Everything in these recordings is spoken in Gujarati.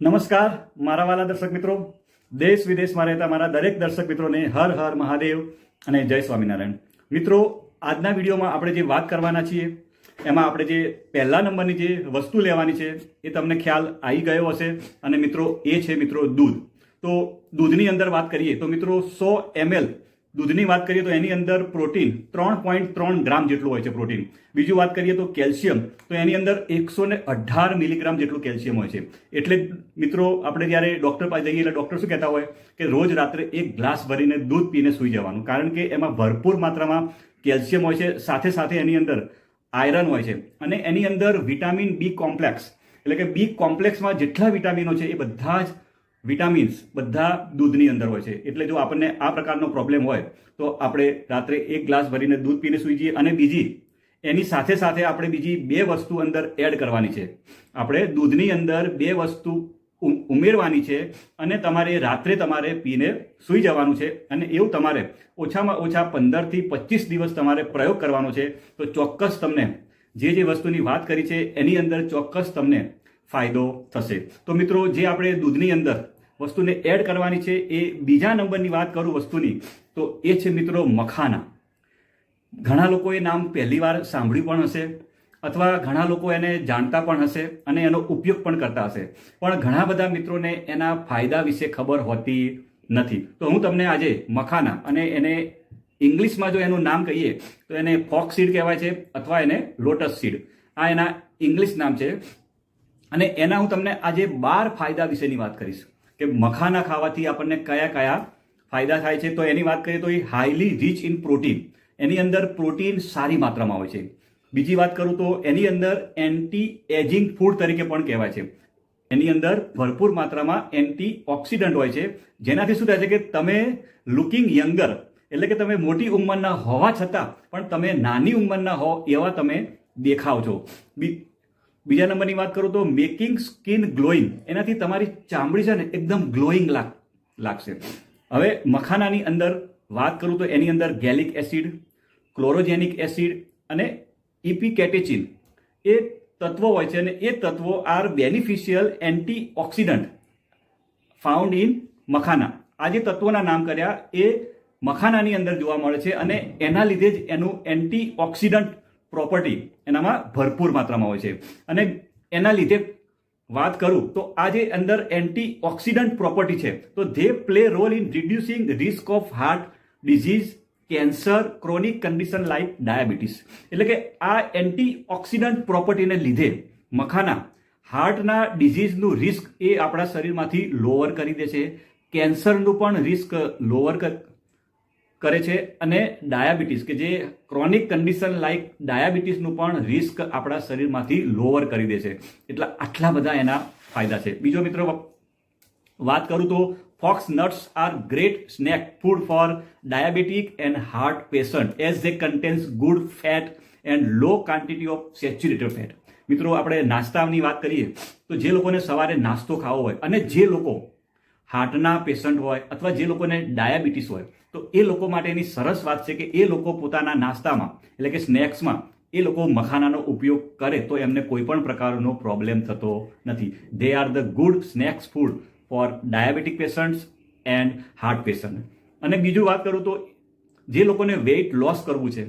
નમસ્કાર મારા વાલા દર્શક મિત્રો, દેશ વિદેશમાં રહેતા મારા દરેક દર્શક મિત્રોને હર હર મહાદેવ અને જય સ્વામિનારાયણ. મિત્રો, આજના વિડીયોમાં આપણે જે વાત કરવાના છીએ એમાં આપણે જે પહેલા નંબરની જે વસ્તુ લેવાની છે એ તમને ખ્યાલ આવી ગયો હશે અને મિત્રો એ છે દૂધ. તો દૂધની અંદર વાત કરીએ તો મિત્રો 100 ml દૂધની વાત કરીએ તો એની અંદર પ્રોટીન 3.3 ગ્રામ જેટલું હોય છે પ્રોટીન. બીજું વાત કરીએ તો કેલ્શિયમ, તો એની અંદર 118 મિલીગ્રામ જેટલું કેલ્શિયમ હોય છે. એટલે મિત્રો આપણે જ્યારે ડૉક્ટર પાસે જઈએ એટલે ડૉક્ટર શું કહેતા હોય કે રોજ રાત્રે 1 ગ્લાસ ભરીને દૂધ પીને સૂઈ જવાનું, કારણ કે એમાં ભરપૂર માત્રામાં કેલ્શિયમ હોય છે, સાથે સાથે એની અંદર આયરન હોય છે અને એની અંદર વિટામિન બી કોમ્પ્લેક્સ, એટલે કે બી કોમ્પ્લેક્સમાં જેટલા વિટામિનો છે એ બધા જ વિટામિન્સ બધા દૂધની અંદર હોય છે. એટલે જો આપણને આ પ્રકારનો પ્રોબ્લેમ હોય તો આપણે રાત્રે 1 ગ્લાસ ભરીને દૂધ પીને સૂઈ જઈએ. અને બીજી એની સાથે સાથે આપણે બીજી 2 વસ્તુ અંદર એડ કરવાની છે. આપણે દૂધની અંદર 2 વસ્તુ ઉમેરવાની છે અને રાત્રે તમારે પીને સૂઈ જવાનું છે. અને એવું તમારે ઓછામાં ઓછા 15 થી 25 દિવસ તમારે પ્રયોગ કરવાનો છે. તો ચોક્કસ તમને જે વસ્તુની વાત કરી છે એની અંદર ચોક્કસ તમને ફાયદો થશે. તો મિત્રો, જે આપણે દૂધની અંદર વસ્તુને એડ કરવાની છે એ બીજા નંબરની વાત કરું વસ્તુની તો એ છે મિત્રો મખાના. ઘણા લોકોએ નામ પહેલી વાર સાંભળ્યું પણ હશે અથવા ઘણા લોકો એને જાણતા પણ હશે અને એનો ઉપયોગ પણ કરતા હશે, પણ ઘણા બધા મિત્રોને એના ફાયદા વિશે ખબર હોતી નથી. તો હું તમને આજે મખાના અને એને ઇંગ્લિશમાં જો એનું નામ કહીએ તો એને ફોક્સ સીડ કહેવાય છે અથવા એને લોટસ સીડ, આ એના ઇંગ્લિશ નામ છે. અને એના હું તમને આજે 12 ફાયદા વિશેની વાત કરીશ કે મખાના ખાવાથી આપણને કયા કયા ફાયદા થાય છે. તો એની વાત કરીએ તો એ હાઈલી રીચ ઇન પ્રોટીન, એની અંદર પ્રોટીન સારી માત્રામાં હોય છે. બીજી વાત કરું તો એની અંદર એન્ટી એજિંગ ફૂડ તરીકે પણ કહેવાય છે. એની અંદર ભરપૂર માત્રામાં એન્ટી ઓક્સિડન્ટ હોય છે, જેનાથી શું થાય છે કે તમે લુકિંગ યંગર, એટલે કે તમે મોટી ઉંમરના હોવા છતાં પણ તમે નાની ઉંમરના હો એવા તમે દેખાવ છો. બીજા નંબરની વાત કરું તો મેકિંગ સ્કિન ગ્લોઈંગ, એનાથી તમારી ચામડી છે ને એકદમ ગ્લોઈંગ લાગશે. હવે મખાનાની અંદર વાત કરું તો એની અંદર ગેલિક એસિડ, ક્લોરોજેનિક એસિડ અને ઇપિકેટેચિન એ તત્વો હોય છે અને એ તત્વો are beneficial antioxidant found in makhana. આ જે તત્વોના નામ કર્યા એ મખાનાની અંદર જોવા મળે છે અને એના લીધે જ એનું એન્ટી ઓક્સિડન્ટ પ્રોપર્ટી એનામાં ભરપૂર માત્રામાં હોય છે. અને એના લીધે વાત કરું તો આ જે અંદર એન્ટી ઓક્સિડન્ટ પ્રોપર્ટી છે તો they play role in reducing risk of heart disease, cancer, chronic condition like diabetes. એટલે કે આ એન્ટી ઓક્સિડન્ટ પ્રોપર્ટીને લીધે મખાના હાર્ટના ડિઝીઝનું રિસ્ક એ આપણા શરીરમાંથી લોઅર કરી દે છે, કેન્સરનું પણ રિસ્ક લોઅર કરે છે અને ડાયાબિટીસ કે જે ક્રોનિક કન્ડિશન લાઇક ડાયાબિટીસનું પણ રિસ્ક આપણા શરીરમાંથી લોઅર કરી દે છે. એટલે આટલા બધા એના ફાયદા છે. બીજો મિત્રો વાત કરું તો fox nuts are great snack food for diabetic and heart patient as they contains good fat and low quantity of saturated fat. મિત્રો, આપણે નાસ્તાની વાત કરીએ તો જે લોકોને સવારે નાસ્તો ખાવો હોય અને જે લોકો હાર્ટના પેશન્ટ હોય અથવા જે લોકોને ડાયાબિટીસ હોય તો એ લોકો માટેની સરસ વાત છે કે એ લોકો પોતાના નાસ્તામાં એટલે કે સ્નેક્સમાં એ લોકો મખાનાનો ઉપયોગ કરે તો એમને કોઈ પણ પ્રકારનો પ્રોબ્લેમ થતો નથી. They are the good snacks food for diabetic patients and heart patient. અને બીજું વાત કરું તો જે લોકોને વેઇટ લોસ કરવું છે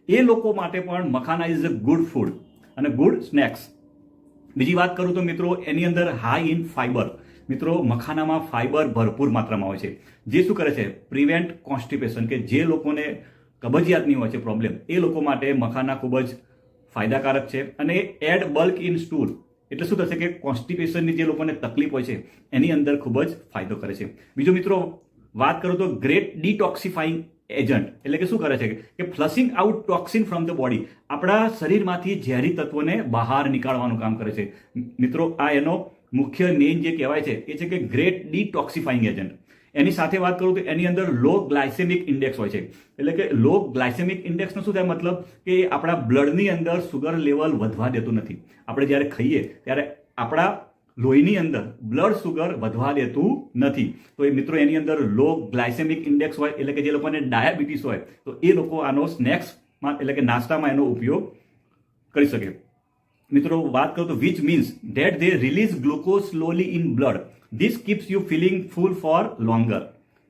એ લોકો માટે પણ makhana is a good food અને ગુડ સ્નેક્સ. બીજી વાત કરું તો મિત્રો એની અંદર હાઈ ઇન ફાઈબર. મિત્રો, મખાનામાં ફાઈબર ભરપૂર માત્રામાં હોય છે, જે શું કરે છે પ્રિવેન્ટ કોન્સ્ટિપેશન, કે જે લોકોને કબજિયાતની હોય છે પ્રોબ્લેમ એ લોકો માટે મખાના ખૂબ જ ફાયદાકારક છે. અને એડ બલ્ક ઇન સ્ટૂલ, એટલે શું થશે કે કોન્સ્ટિપેશનની જે લોકોને તકલીફ હોય છે એની અંદર ખૂબ જ ફાયદો કરે છે. બીજો મિત્રો વાત કરું તો ગ્રેટ ડિટોક્સિફાઈંગ એજન્ટ, એટલે કે શું કરે છે કે flushing out toxin from the body, આપણા શરીરમાંથી ઝેરી તત્વોને બહાર નીકાળવાનું કામ કરે છે. મિત્રો, આ એનો મુખ્ય મેઇન જે કહેવાય છે એ છે કે ગ્રેટ ડિટોક્સિફાઈંગ એજન્ટ. એની સાથે વાત કરું તો એની અંદર લો ગ્લાયસેમિક ઇન્ડેક્સ હોય છે, એટલે કે લો ગ્લાયસેમિક ઇન્ડેક્સનો શું થાય મતલબ કે આપણા બ્લડની અંદર સુગર લેવલ વધવા દેતું નથી. આપણે જ્યારે ખાઈએ ત્યારે આપણા લોહીની અંદર બ્લડ સુગર વધવા દેતું નથી. તો એ મિત્રો એની અંદર લો ગ્લાયસેમિક ઇન્ડેક્સ હોય એટલે કે જે લોકોને ડાયાબિટીસ હોય તો એ લોકો આનો સ્નેક્સમાં એટલે કે નાસ્તામાં એનો ઉપયોગ કરી શકે. મિત્રો વાત કરું તો which means that they release glucose slowly in blood. This keeps you feeling full for longer.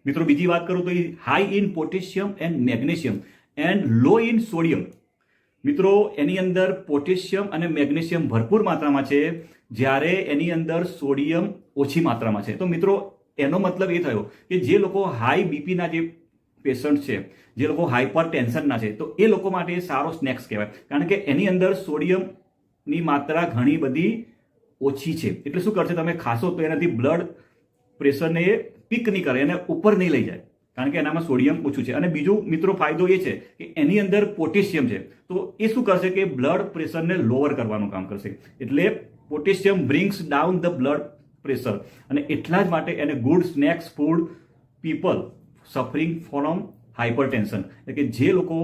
મિત્રો બીજી વાત કરું તો high in potassium and magnesium and low in sodium. મિત્રો એની અંદર પોટેશિયમ અને મેગ્નેશિયમ ભરપૂર માત્રામાં છે, જ્યારે એની અંદર સોડિયમ ઓછી માત્રામાં છે. તો મિત્રો એનો મતલબ એ થયો કે જે લોકો હાઈ બીપીના જે પેશન્ટ છે, જે લોકો હાઈપર ટેન્શનના છે, તો એ લોકો માટે સારો સ્નેક્સ કહેવાય, કારણ કે એની અંદર સોડિયમની માત્રા ઘણી બધી ઓછી છે. એટલે શું કરશે, તમે ખાશો તો એનાથી બ્લડ પ્રેશરને એ પીક નહીં કરે, એને ઉપર નહીં લઈ જાય, કારણ કે એનામાં સોડિયમ ઓછું છે. અને બીજું મિત્રો ફાયદો એ છે કે એની અંદર પોટેશિયમ છે, તો એ શું કરશે કે બ્લડ પ્રેશરને લોઅર કરવાનું કામ કરશે. એટલે potassium brings down the blood pressure, અને એટલા જ માટે એને good snacks food people suffering from hyper tension. એટલે કે જે લોકો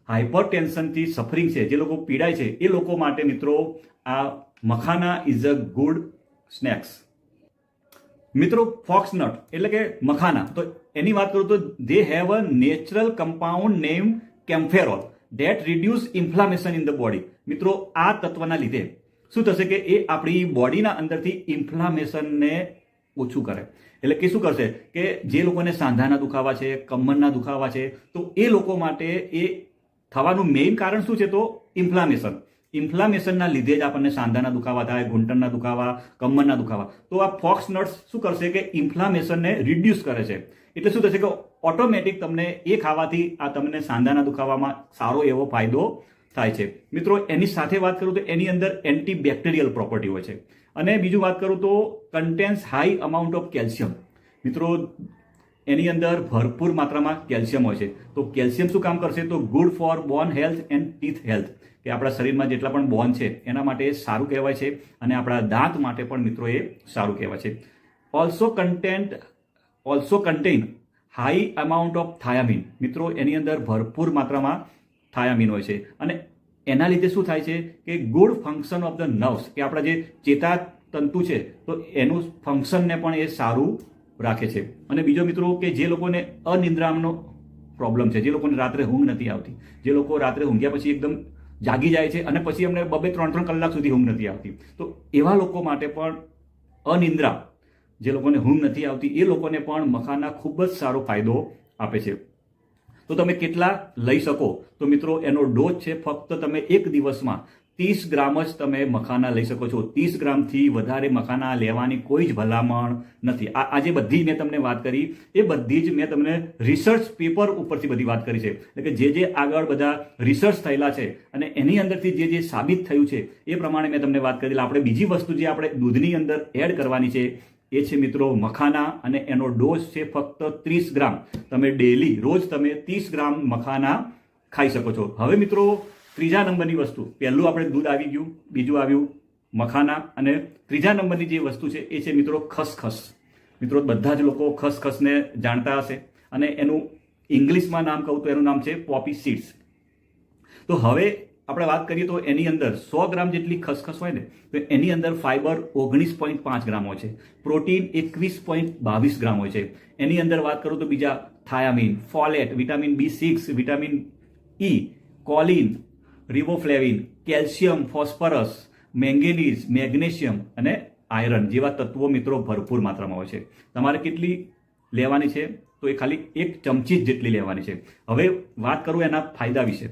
હાઇપર ટેન્શનથી સફરિંગ છે, જે લોકો પીડાય છે, એ લોકો માટે મિત્રો આ makhana is a good snacks. મિત્રો ફોક્સનટ એટલે કે મખાના, તો એની વાત કરું તો they have a natural compound name kaempferol that reduce inflammation in the body. મિત્રો આ તત્વના લીધે શું થશે કે એ આપણી બોડીના અંદરથી ઇન્ફ્લામેશનને ઓછું કરે. એટલે કે શું કરશે કે જે લોકોને સાંધાના દુખાવા છે, કમરના દુખાવા છે, તો એ લોકો માટે એ થવાનું મેઇન કારણ શું છે, તો ઇન્ફ્લામેશન. ઇન્ફ્લામેશનના લીધે જ આપણને સાંધાના દુખાવા થાય, ઘૂંટણના દુખાવા, કમરના દુખાવા. તો આ ફોક્સ નટ્સ શું કરશે કે ઇન્ફ્લામેશનને રિડ્યુસ કરે છે. એટલે શું થશે કે ઓટોમેટિક તમને એ ખાવાથી આ તમને સાંધાના દુખાવામાં સારો એવો ફાયદો થાય છે. મિત્રો એની સાથે વાત કરું તો એની અંદર એન્ટીબેક્ટેરિયલ પ્રોપર્ટી હોય છે. અને બીજું વાત કરું તો contains high amount of calcium. મિત્રો એની અંદર ભરપૂર માત્રામાં કેલ્શિયમ હોય છે. તો કેલ્શિયમ શું કામ કરશે, તો good for bone health and teeth health, કે આપણા શરીરમાં જેટલા પણ બોન છે એના માટે સારું કહેવાય છે, અને આપણા દાંત માટે પણ મિત્રો એ સારું કહેવાય છે. Also contain high amount of thiamine. મિત્રો એની અંદર ભરપૂર માત્રામાં થાયામીન હોય છે, અને એના લીધે શું થાય છે કે good function of the nerves, કે આપણા જે ચેતા તંતુ છે તો એનું ફંક્શનને પણ એ સારું રાખે છે. અને બીજો મિત્રો કે જે લોકોને અનિદ્રાનો પ્રોબ્લેમ છે, જે લોકોને રાત્રે ઊંઘ નથી આવતી, જે લોકો રાત્રે ઊંઘ્યા પછી એકદમ જાગી જાય છે અને પછી એમને 2-3 કલાક સુધી ઊંઘ નથી આવતી, તો એવા લોકો માટે પણ અનિદ્રા, જે લોકોને ઊંઘ નથી આવતી, એ લોકોને પણ મખાના ખૂબ જ સારો ફાયદો આપે છે. તો તમે કેટલા લઈ શકો, તો મિત્રો એનો ડોઝ છે ફક્ત તમે એક દિવસમાં 30 ગ્રામ જ તમે મખાના લઈ શકો છો. 30 ગ્રામથી વધારે મખાના લેવાની કોઈ જ ભલામણ નથી. આજે બધી મેં તમને વાત કરી એ બધી જ મેં તમને રિસર્ચ પેપર ઉપરથી બધી વાત કરી છે. એટલે કે જે આગળ બધા રિસર્ચ થયેલા છે અને એની અંદરથી જે સાબિત થયું છે એ પ્રમાણે મેં તમને વાત કરી. આપણે બીજી વસ્તુ જે આપણે દૂધની અંદર એડ કરવાની છે એ છે મિત્રો મખાના, અને એનો ડોઝ છે ફક્ત 30 ગ્રામ. તમે ડેલી રોજ તમે 30 ગ્રામ મખાના ખાઈ શકો છો. હવે મિત્રો ત્રીજા નંબરની વસ્તુ, પહેલું આપણે દૂધ આવી ગયું, બીજું આવ્યું મખાના, અને ત્રીજા નંબરની જે વસ્તુ છે એ છે મિત્રો ખસખસ. મિત્રો બધા જ લોકો ખસખસને જાણતા હશે, અને એનું ઇંગ્લિશમાં નામ કહું તો એનું નામ છે પોપી સીડ્સ. તો હવે આપણે વાત કરીએ તો એની અંદર 100 ગ્રામ જેટલી ખસખસ હોય ને, તો એની અંદર ફાઈબર 19.5 ગ્રામ હોય છે, પ્રોટીન 21.22 ગ્રામ હોય છે. એની અંદર વાત કરું તો બીજા થાયામીન, folate, vitamin B6, vitamin E, choline, રિબોફ્લેવિન, calcium, phosphorus, manganese, magnesium અને આયરન જેવા તત્વો મિત્રો ભરપૂર માત્રામાં હોય છે. તમારે કેટલી લેવાની છે, તો એ ખાલી 1 ચમચી જ જેટલી લેવાની છે. હવે વાત કરું એના ફાયદા વિશે,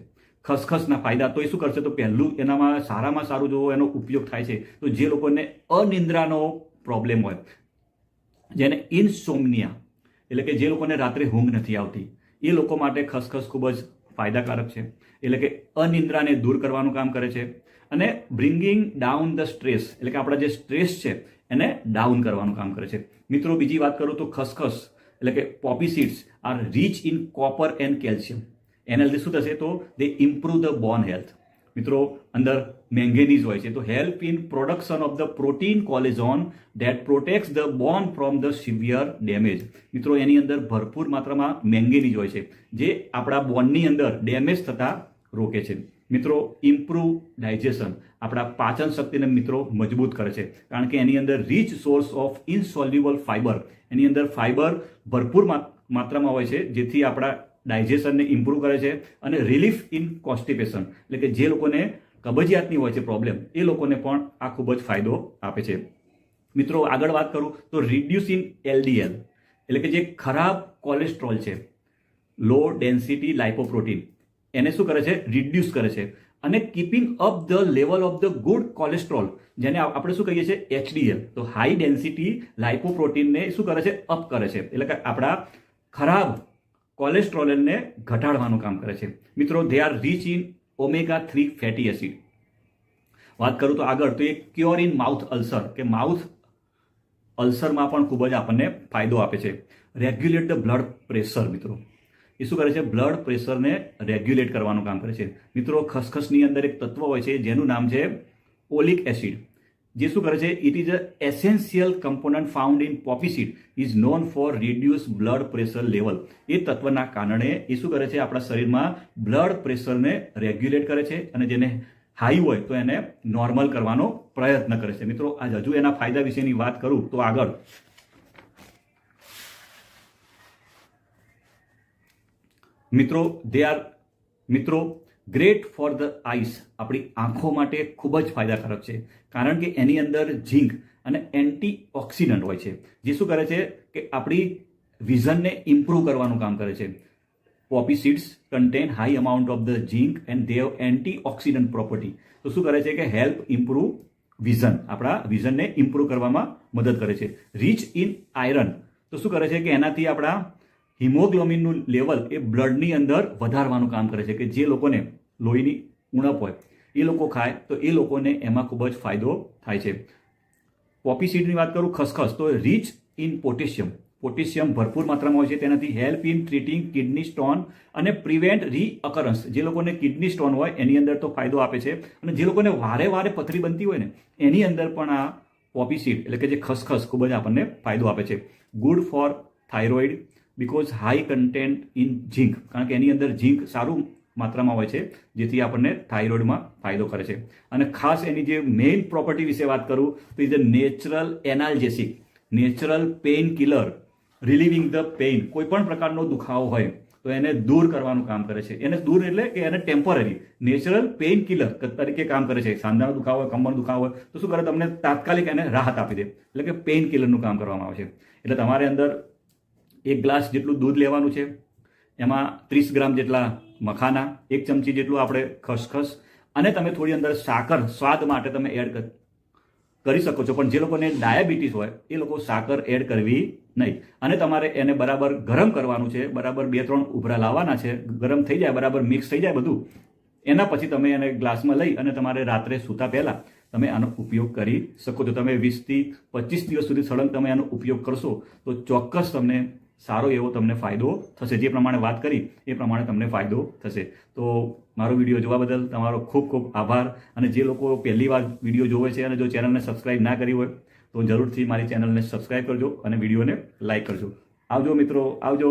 ખસખસના ફાયદા, તો એ શું કરશે, તો પહેલું એનામાં સારામાં સારું જો એનો ઉપયોગ થાય છે તો જે લોકોને અનિદ્રાનો પ્રોબ્લેમ હોય, જેને ઇન્સોમ્નિયા એટલે કે જે લોકોને રાત્રે ઊંઘ નથી આવતી, એ લોકો માટે ખસખસ ખૂબ જ ફાયદાકારક છે. એટલે કે અનિદ્રાને દૂર કરવાનું કામ કરે છે, અને બ્રિંગિંગ ડાઉન ધ સ્ટ્રેસ એટલે કે આપણા જે સ્ટ્રેસ છે એને ડાઉન કરવાનું કામ કરે છે. મિત્રો બીજી વાત કરું તો ખસખસ એટલે કે poppy seeds are rich in copper and calcium. એના લીધે શું થશે, તો they improve the bone health. મિત્રો અંદર મેંગેનીઝ હોય છે, તો help in production of the protein collagen that protects the bone from the severe damage. મિત્રો એની અંદર ભરપૂર માત્રામાં મેંગેનીઝ હોય છે, જે આપણા બોનની અંદર ડેમેજ થતા રોકે છે. મિત્રો ઇમ્પ્રૂવ ડાયજેશન, આપણા પાચન શક્તિને મિત્રો મજબૂત કરે છે, કારણ કે એની અંદર rich source of insoluble fibre, એની અંદર ફાઈબર ભરપૂર માત્રામાં હોય છે, જેથી આપણા ડાયજેશનને ઇમ્પ્રૂવ કરે છે. અને રિલીફ ઇન કોન્સ્ટિપેશન એટલે કે જે લોકોને કબજિયાતની હોય છે પ્રોબ્લેમ, એ લોકોને પણ આ ખૂબ જ ફાયદો આપે છે. મિત્રો આગળ વાત કરું તો રિડ્યુસ ઇન LDL એટલે કે જે ખરાબ કોલેસ્ટ્રોલ છે, લો ડેન્સિટી લાઇપોપ્રોટીન, એને શું કરે છે? રિડ્યુસ કરે છે. અને keeping up the level of the good cholesterol, જેને આપણે શું કહીએ છીએ? HDL. તો હાઈ ડેન્સિટી લાઇપોપ્રોટીનને શું કરે છે? અપ કરે છે. એટલે કે આપણા ખરાબ કોલેસ્ટ્રોલને ઘટાડવાનું કામ કરે છે. મિત્રો they are rich in omega-3 fatty acid. વાત કરું તો આગળ તો એક ક્યોર ઇન માઉથ અલ્સર, કે માઉથ અલ્સરમાં પણ ખૂબ જ આપણને ફાયદો આપે છે. Regulate the blood pressure. મિત્રો એ શું કરે છે? બ્લડ પ્રેશરને રેગ્યુલેટ કરવાનું કામ કરે છે. મિત્રો ખસખસની અંદર એક તત્વ હોય છે જેનું નામ છે ઓલિક એસિડ, જે શું કરે છે? It is a essential component found in poppy seed, is known for reduce blood pressure level. એ તત્વના કારણે એ શું કરે છે? આપણા શરીરમાં બ્લડ પ્રેશરને રેગ્યુલેટ કરે છે અને જેને હાઈ હોય તો એને નોર્મલ કરવાનો પ્રયત્ન કરે છે. મિત્રો આજ હજુ એના ફાયદા વિશેની વાત કરું તો આગળ મિત્રો ગ્રેટ ફોર ધ આઈસ, આપણી આંખો માટે ખૂબ જ ફાયદાકારક છે, કારણ કે એની અંદર ઝીંક અને એન્ટીઓક્સિડન્ટ હોય છે, જે શું કરે છે? કે આપણી વિઝનને ઇમ્પ્રૂવ કરવાનું કામ કરે છે. Poppy seeds contain high amount of the zinc and they have antioxidant property. તો શું કરે છે? કે હેલ્પ ઇમ્પ્રૂવ વિઝન, આપણા વિઝનને ઇમ્પ્રૂવ કરવામાં મદદ કરે છે. રીચ ઇન આયરન, તો શું કરે છે? કે એનાથી આપણા હિમોગ્લોબિનનું લેવલ એ બ્લડની અંદર વધારવાનું કામ કરે છે, કે જે લોકોને લોહીની ઉણપ હોય એ લોકો ખાય તો એ લોકોને એમાં ખૂબ જ ફાયદો થાય છે. પોપી સીડની વાત કરું, ખસખસ, તો રીચ ઇન પોટેશિયમ, પોટેશિયમ ભરપૂર માત્રામાં હોય છે. તેનાથી help in treating kidney stone અને પ્રિવેન્ટ રીઅકરન્સ. જે લોકોને કિડની સ્ટોન હોય એની અંદર તો ફાયદો આપે છે, અને જે લોકોને વારે વારે પથરી બનતી હોય ને એની અંદર પણ આ પોપી સીડ એટલે કે જે ખસખસ ખૂબ જ આપણને ફાયદો આપે છે. Good for thyroid because high content in zinc, કારણ કે એની અંદર ઝીંક સારું માત્રામાં હોય છે, જેથી આપણને થાઇરોઇડમાં ફાયદો કરે છે. અને ખાસ એની જે મેઇન પ્રોપર્ટી વિશે વાત કરું તો is a natural analgesic, natural painkiller, relieving the pain. કોઈ પણ પ્રકારનો દુખાવો હોય તો એને દૂર કરવાનું કામ કરે છે. એને દૂર એટલે કે એને ટેમ્પરરી નેચરલ પેઇન કિલર તરીકે કામ કરે છે. સાંધાનો દુખાવો હોય, કમરનો દુખાવો હોય તો શું કરે? તમને તાત્કાલિક એને રાહત આપી દે, એટલે કે પેઇન કિલરનું કામ કરવામાં આવે છે. એટલે તમારે અંદર 1 ગ્લાસ જેટલું દૂધ લેવાનું છે, એમાં 30 ગ્રામ જેટલા મખાના, 1 ચમચી જેટલું આપણે ખસખસ, અને તમે થોડી અંદર સાકર સ્વાદ માટે તમે એડ કરી શકો છો. પણ જે લોકોને ડાયાબિટીસ હોય એ લોકો સાકર એડ કરવી નહીં. અને તમારે એને બરાબર ગરમ કરવાનું છે, બરાબર 2-3 ઉભરા લાવવાના છે, ગરમ થઈ જાય, બરાબર મિક્સ થઈ જાય બધું, એના પછી તમે એને ગ્લાસમાં લઈ અને તમારે રાત્રે સૂતા પહેલાં તમે આનો ઉપયોગ કરી શકો છો. તમે 20 થી 25 દિવસ સુધી સળંગ તમે આનો ઉપયોગ કરશો તો ચોક્કસ તમને સારો એવો તમને ફાયદો થશે. જે પ્રમાણે વાત કરી એ પ્રમાણે તમને ફાયદો થશે. તો મારો વિડીયો જોવા બદલ તમારો ખૂબ ખૂબ આભાર. અને જે લોકો પહેલી વાર વિડીયો જોવે છે અને જો ચેનલને સબસ્ક્રાઇબ ના કરી હોય તો જરૂરથી મારી ચેનલને સબસ્ક્રાઇબ કરજો અને વિડીયોને લાઇક કરજો. આવજો મિત્રો, આવજો.